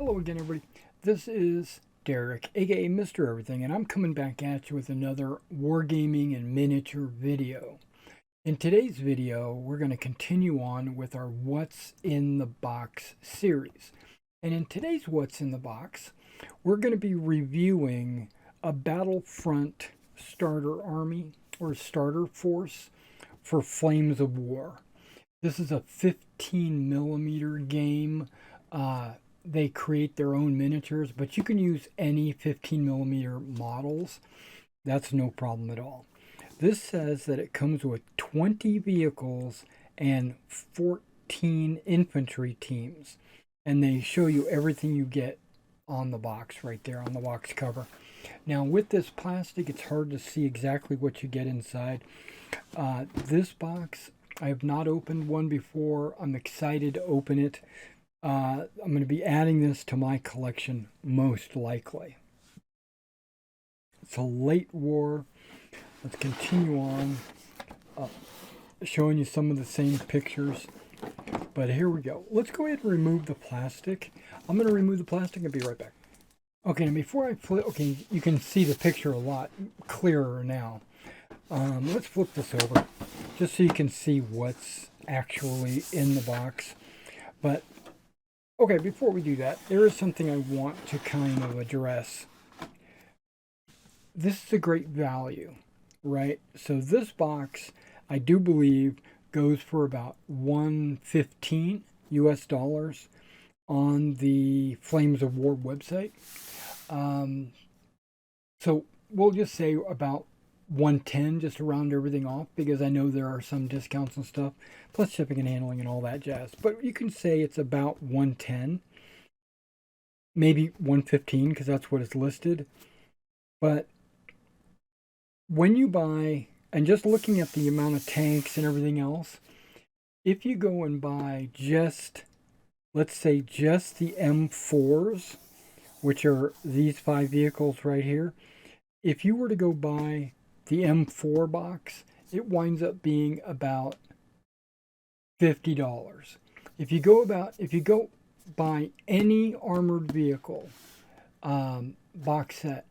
Hello again, everybody. This is Derek, aka Mr. Everything, and I'm coming back at you with another wargaming and miniature video. In today's video, we're going to continue on with our What's in the Box series. And in today's What's in the Box, we're going to be reviewing a Battlefront starter army or starter force for Flames of War. This is a 15 millimeter game. They create their own miniatures, but you can use any 15 millimeter models. That's no problem at all. This says that it comes with 20 vehicles and 14 infantry teams. And they show you everything you get on the box right there on the box cover. Now with this plastic, it's hard to see exactly what you get inside. This box, I have not opened one before. I'm excited to open it. I'm going to be adding this to my collection most likely. It's a late war. Let's continue on showing you some of the same pictures. But here we go. Let's go ahead and remove the plastic. I'm going to remove the plastic and be right back. Okay, and before I flip, okay, you can see the picture a lot clearer now. Let's flip this over just so you can see what's actually in the box. But okay, before we do that, there is something I want to kind of address. This is a great value, right? So this box, I do believe, goes for about $115 US on the Flames of War website. So we'll just say about 110 just to round everything off, because I know there are some discounts and stuff, plus shipping and handling and all that jazz. But you can say it's about 110, maybe 115, because that's what it's listed. But when you buy, and just looking at the amount of tanks and everything else, if you go and buy just, let's say just the M4s, which are these 5 vehicles right here, if you were to go buy the M4 box, it winds up being about $50. If you go buy any armored vehicle box set,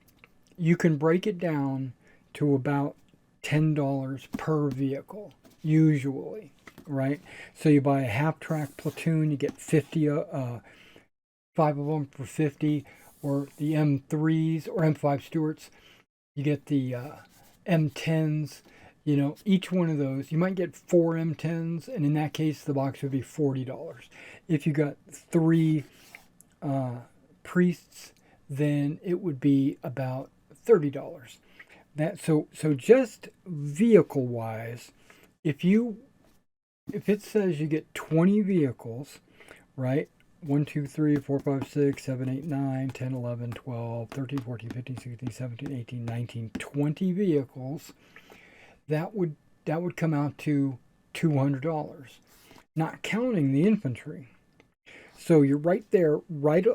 you can break it down to about $10 per vehicle, usually, right? So you buy a half-track platoon, you get 50, 5 of them for 50, or the M3s or M5 Stuarts, you get the M10s, you know, each one of those. You might get 4 M10s, and in that case, the box would be $40. If you got 3 priests, then it would be about $30. So just vehicle wise, if it says you get 20 vehicles, right? 1, 2, 3, 4, 5, 6, 7, 8, 9, 10, 11, 12, 13, 14, 15, 16, 17, 18, 19, 20 vehicles, that would come out to $200, not counting the infantry. So you're right there, right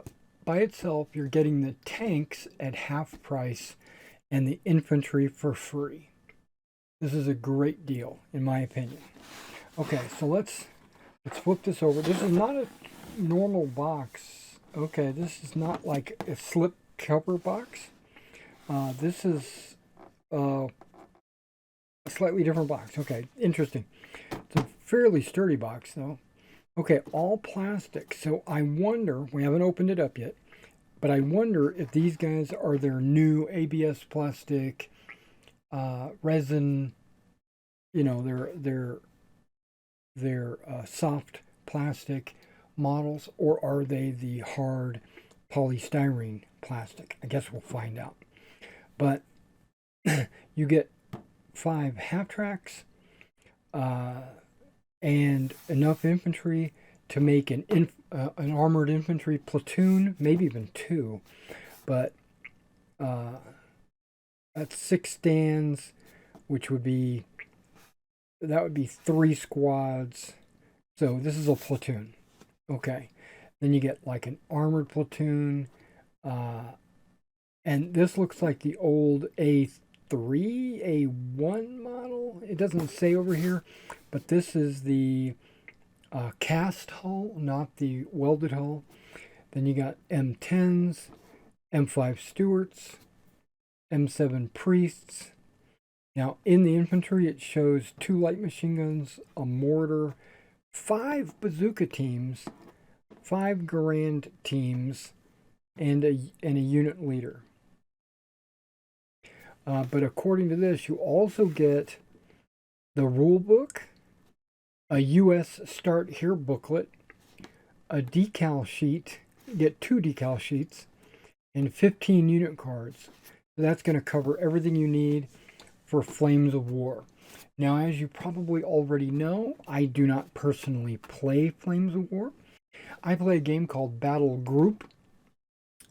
by itself, you're getting the tanks at half price and the infantry for free. This is a great deal, in my opinion. Okay, so let's flip this over. This is not a normal box. Okay, this is not like a slip cover box. This is a slightly different box. Okay, interesting. It's a fairly sturdy box though. Okay, all plastic. So I wonder, we haven't opened it up yet, but I wonder if these guys are their new ABS plastic, resin, you know, their soft plastic models, or are they the hard polystyrene plastic? I guess we'll find out. But you get 5 half tracks and enough infantry to make an armored infantry platoon, maybe even 2. But that's 6 stands, which would be 3 squads. So this is a platoon. Okay, then you get like an armored platoon, and this looks like the old A3, A1 model. It doesn't say over here, but this is the cast hull, not the welded hull. Then you got M10s, M5 Stuarts, M7 Priests. Now, in the infantry, it shows 2 light machine guns, a mortar, 5 bazooka teams, 5 Garand teams, and a unit leader. But according to this, you also get the rule book, a U.S. Start Here booklet, a decal sheet, get 2 decal sheets, and 15 unit cards. So that's going to cover everything you need for Flames of War. Now, as you probably already know, I do not personally play Flames of War. I play a game called Battle Group,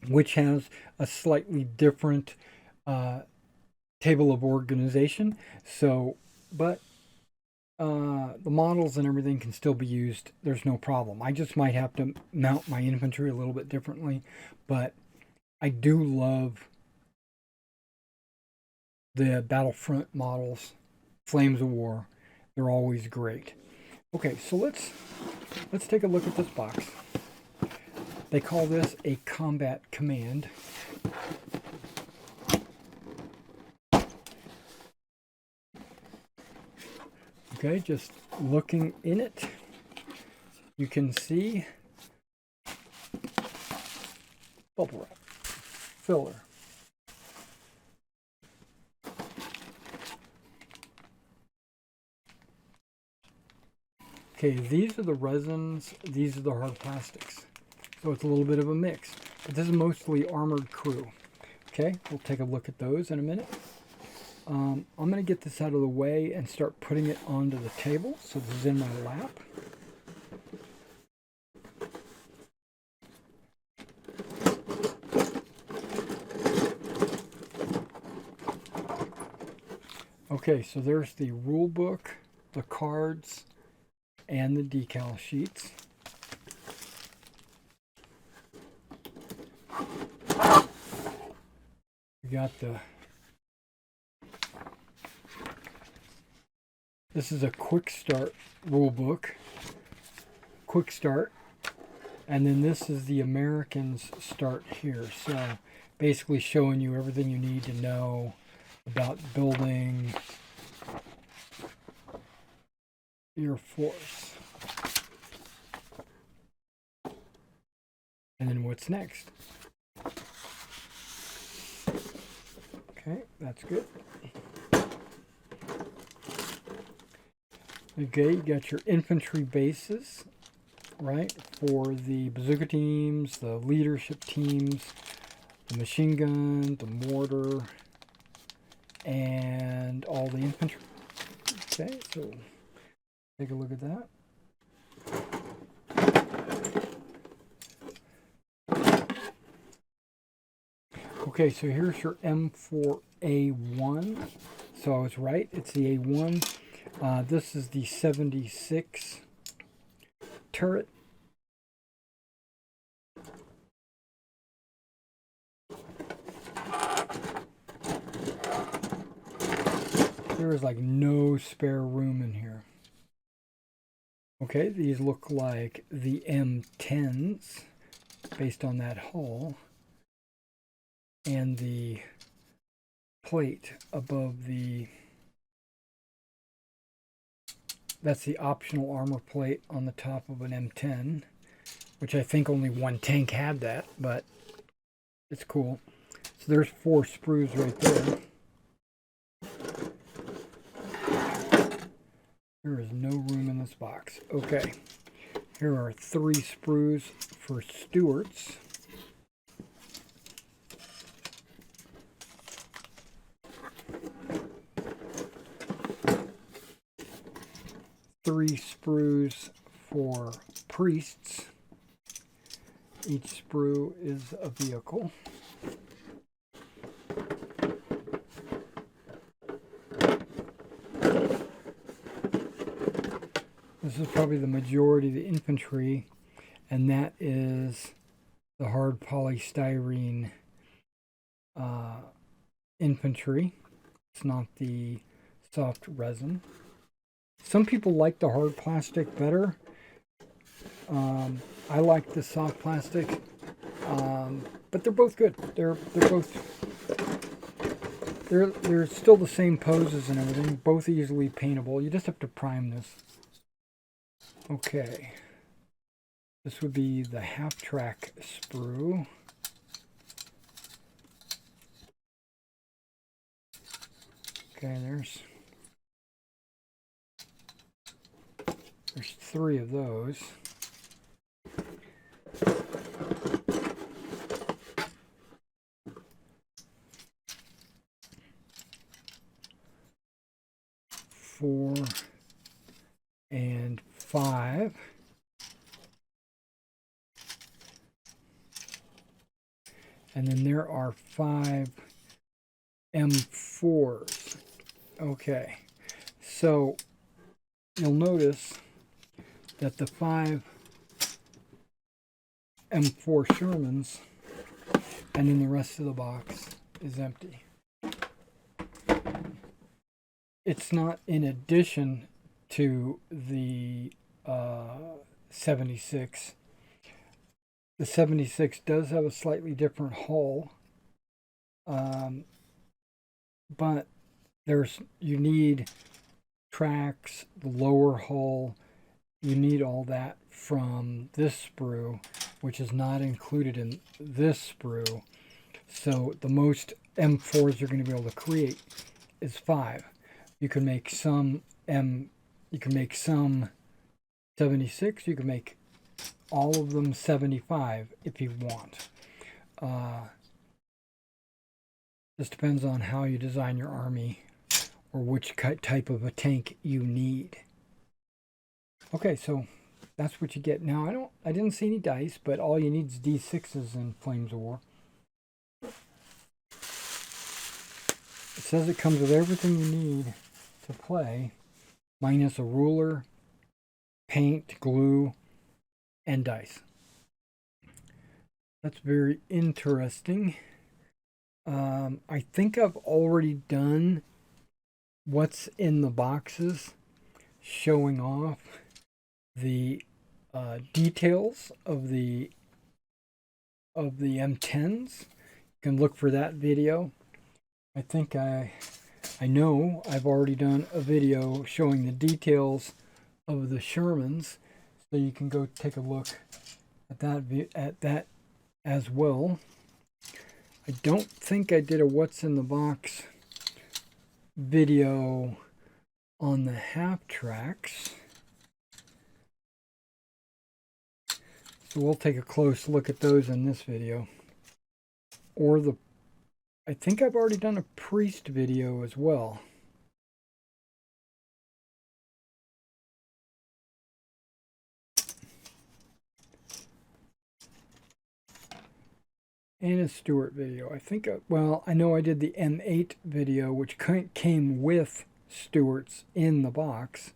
which has a slightly different table of organization. So, but the models and everything can still be used. There's no problem. I just might have to mount my infantry a little bit differently, but I do love the Battlefront models, Flames of War. They're always great. Okay, so let's take a look at this box. They call this a combat command. Okay, just looking in it, you can see bubble wrap, filler. Okay, these are the resins, these are the hard plastics. So it's a little bit of a mix. But this is mostly Armored Crew. Okay, we'll take a look at those in a minute. I'm going to get this out of the way and start putting it onto the table. So this is in my lap. Okay, so there's the rule book, the cards, and the decal sheets. We got this is a quick start rule book, quick start, and then this is the Americans start here. So basically showing you everything you need to know about building your force. And then what's next? Okay, that's good. Okay, you got your infantry bases, right, for the bazooka teams, the leadership teams, the machine gun, the mortar, and all the infantry. Okay, so take a look at that. Okay, so here's your M4A1. So I was right, it's the A1. This is the 76 turret. There is like no spare room in here. Okay, these look like the M10s based on that hull. And the plate above that's the optional armor plate on the top of an M10, which I think only one tank had that, but it's cool. So there's 4 sprues right there. There is no room in this box. Okay, here are 3 sprues for Stuarts. Three sprues for priests. Each sprue is a vehicle. This is probably the majority of the infantry, and that is the hard polystyrene infantry. It's not the soft resin. Some people like the hard plastic better. I like the soft plastic. But they're both good. They're still the same poses and everything. Both easily paintable. You just have to prime this. Okay. This would be the half-track sprue. Okay, there's 3 of those. Four and 5. And then there are 5 M4s. Okay, so you'll notice that the 5 M4 Shermans and then the rest of the box is empty. It's not in addition to the 76. The 76 does have a slightly different hull, but you need tracks, the lower hull, you need all that from this sprue, which is not included in this sprue. So the most M4s you're going to be able to create is 5. You can make some 76, you can make all of them 75 if you want. This depends on how you design your army or which type of a tank you need. Okay, so that's what you get. Now I didn't see any dice, but all you need is D6s in Flames of War. It says it comes with everything you need to play, minus a ruler, paint, glue, and dice. That's very interesting. I think I've already done what's in the boxes, showing off the details of the M10s. You can look for that video. I think I know I've already done a video showing the details of the Shermans, so you can go take a look at that as well. I don't think I did a what's in the box video on the half tracks, so we'll take a close look at those in this video. I think I've already done a priest video as well. And a Stewart video. I think, I know I did the M8 video, which came with Stewarts in the box.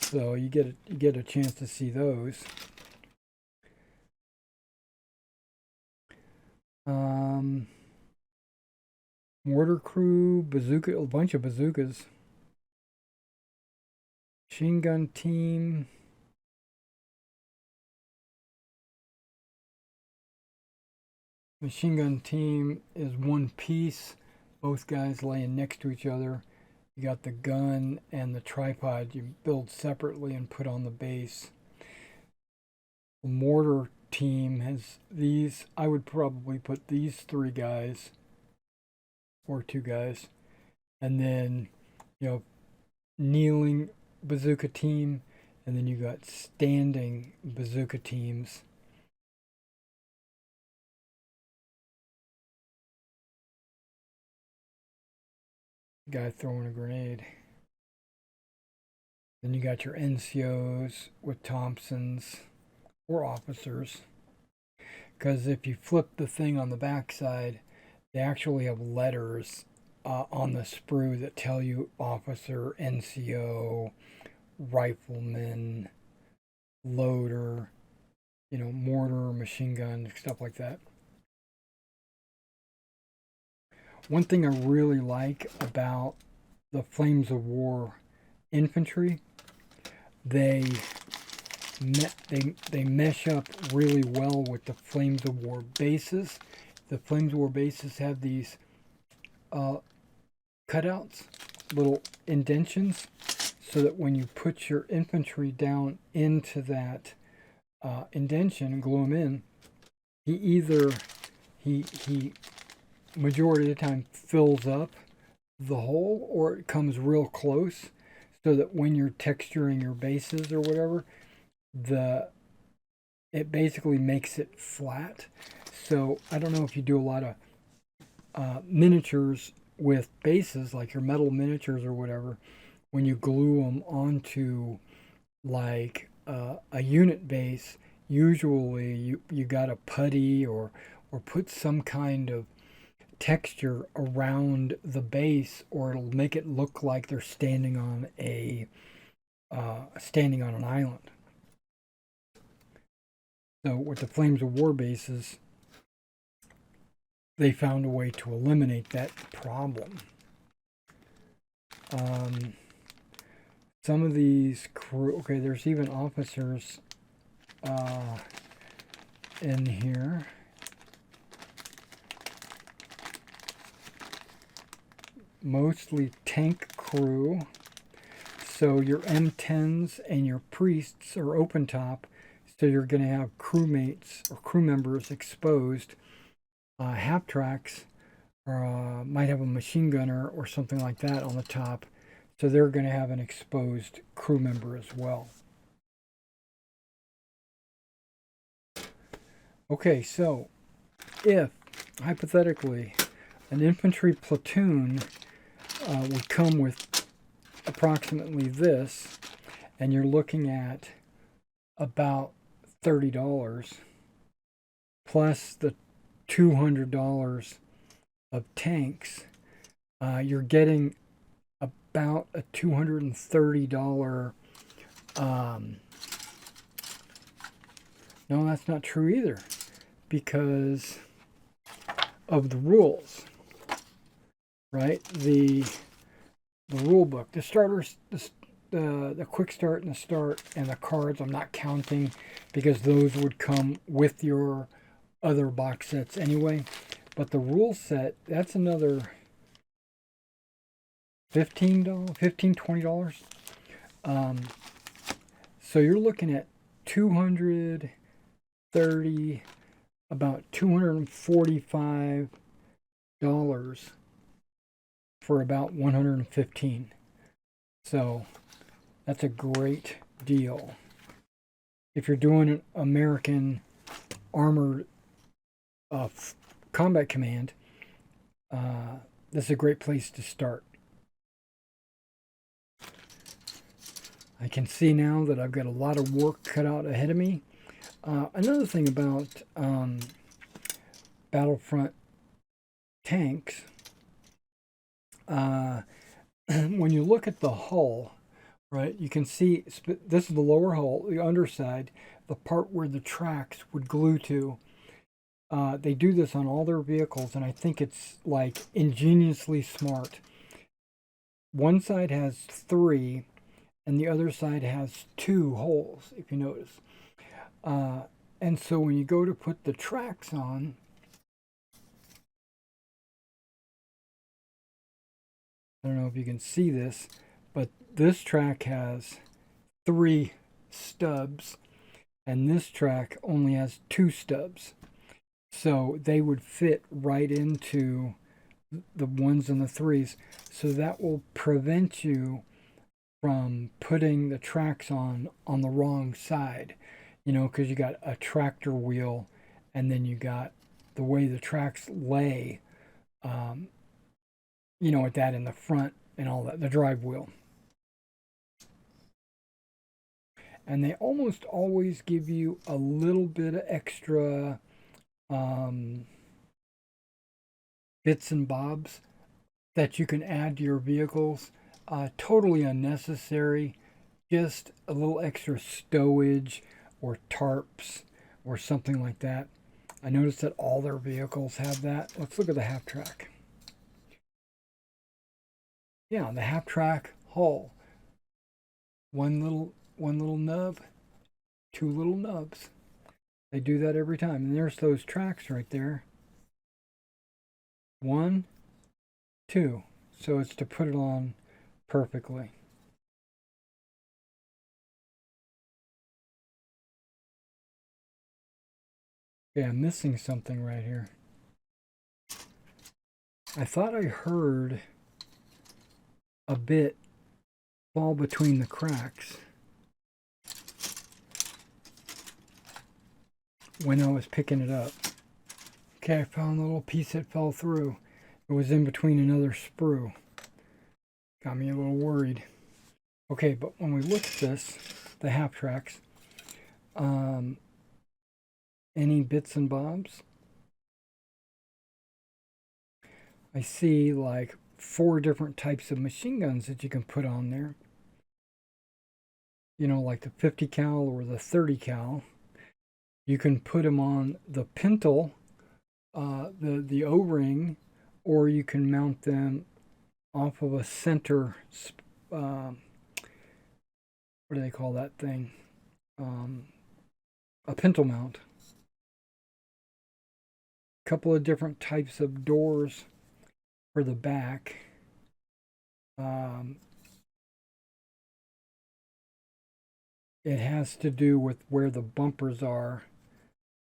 So you get a chance to see those. Mortar crew, bazooka, a bunch of bazookas. Machine gun team. Machine gun team is one piece, both guys laying next to each other. You got the gun and the tripod you build separately and put on the base. The mortar team has these. I would probably put these 3 guys or 2 guys, and then kneeling bazooka team, and then you got standing bazooka teams. Guy throwing a grenade. Then you got your NCOs with Thompsons or officers, because if you flip the thing on the backside, they actually have letters on the sprue that tell you officer, NCO, rifleman, loader, mortar, machine gun, stuff like that. One thing I really like about the Flames of War infantry, they they mesh up really well with the Flames of War bases. The Flames of War bases have these cutouts, little indentions, so that when you put your infantry down into that indention and glue them in, he majority of the time fills up the hole, or it comes real close, so that when you're texturing your bases or whatever, it basically makes it flat. So I don't know if you do a lot of miniatures with bases, like your metal miniatures or whatever. When you glue them onto like a unit base, usually you got to putty or put some kind of texture around the base, or it'll make it look like they're standing on an island. So with the Flames of War bases, they found a way to eliminate that problem. Some of these crew, okay, there's even officers in here. Mostly tank crew. So your M10s and your priests are open top, so you're going to have crewmates or crew members exposed. Half tracks might have a machine gunner or something like that on the top, so they're going to have an exposed crew member as well. Okay, so if hypothetically an infantry platoon would come with approximately this, and you're looking at about $30 plus the $200 of tanks, you're getting about a $230. No, that's not true either, because of the rules, right? The rule book, the starters, the quick start and the start, and the cards I'm not counting, because those would come with your other box sets anyway. But the rule set, that's another $15, $20. So you're looking at $230, about $245 for about $115. So that's a great deal. If you're doing an American armored combat command, this is a great place to start. I can see now that I've got a lot of work cut out ahead of me. Another thing about Battlefront tanks, when you look at the hull, right, you can see this is the lower hull, the underside, the part where the tracks would glue to. They do this on all their vehicles, and I think it's like ingeniously smart. One side has 3, and the other side has 2 holes, if you notice. And so when you go to put the tracks on, I don't know if you can see this, but this track has 3 stubs, and this track only has 2 stubs. So they would fit right into the 1s and the 3s. So that will prevent you from putting the tracks on the wrong side, you know, because you got a tractor wheel, and then you got the way the tracks lay, you know, with that in the front and all that, the drive wheel. And they almost always give you a little bit of extra bits and bobs that you can add to your vehicles. Totally unnecessary, just a little extra stowage or tarps or something like that. I noticed that all their vehicles have that. Let's look at the half track. Yeah, the half track hull. One little nub, 2 little nubs. They do that every time. And there's those tracks right there. 1, 2. So it's to put it on perfectly. Okay, I'm missing something right here. I thought I heard a bit fall between the cracks when I was picking it up. Okay, I found a little piece that fell through. It was in between another sprue. Got me a little worried. Okay, but when we look at this, the half tracks, any bits and bobs? I see like 4 different types of machine guns that you can put on there. You know, like the 50 cal or the 30 cal. You can put them on the pintle, the O-ring, or you can mount them off of a center, what do they call that thing? A pintle mount. A couple of different types of doors for the back. It has to do with where the bumpers are,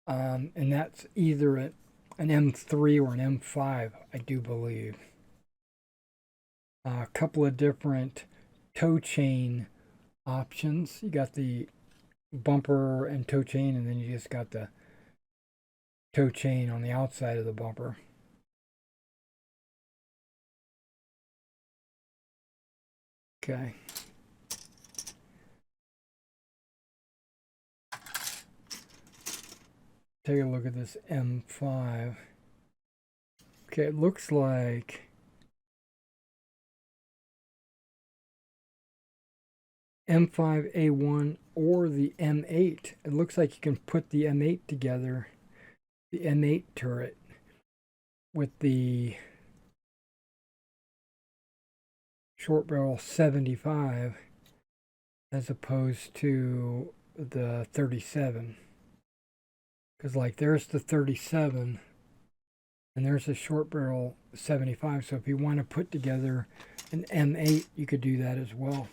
and that's either an M3 or an M5, I do believe. A couple of different toe chain options. You got the bumper and toe chain, and then you just got the toe chain on the outside of the bumper. Okay. Take a look at this M5. Okay, it looks like M5A1 or the M8. It looks like you can put the M8 together, the M8 turret, with the short barrel 75 as opposed to the 37. Because like there's the 37 and there's a short barrel 75. So if you want to put together an M8, you could do that as well.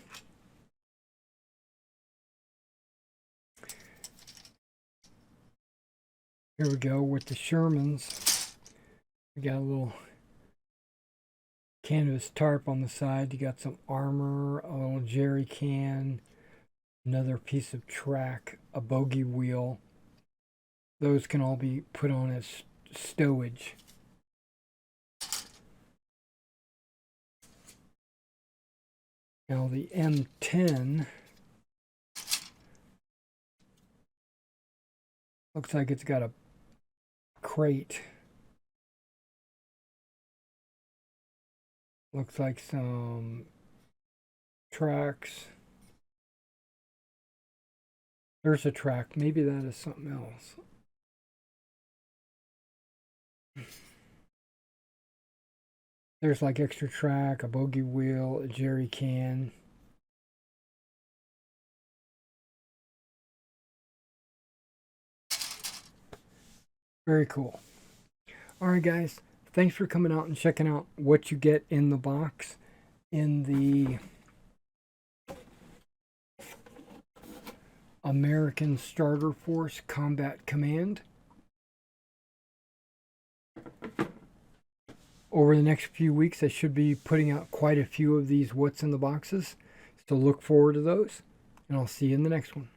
Here we go with the Shermans. We got a little canvas tarp on the side. You got some armor, a little jerry can, another piece of track, a bogey wheel. Those can all be put on as stowage. Now the M10 looks like it's got a crate. Looks like some tracks. There's a track. Maybe that is something else. There's like extra track, a bogey wheel, a jerry can. Very cool. All right, guys. Thanks for coming out and checking out what you get in the box in the American Starter Force Combat Command. Over the next few weeks, I should be putting out quite a few of these What's in the Boxes. So look forward to those, and I'll see you in the next one.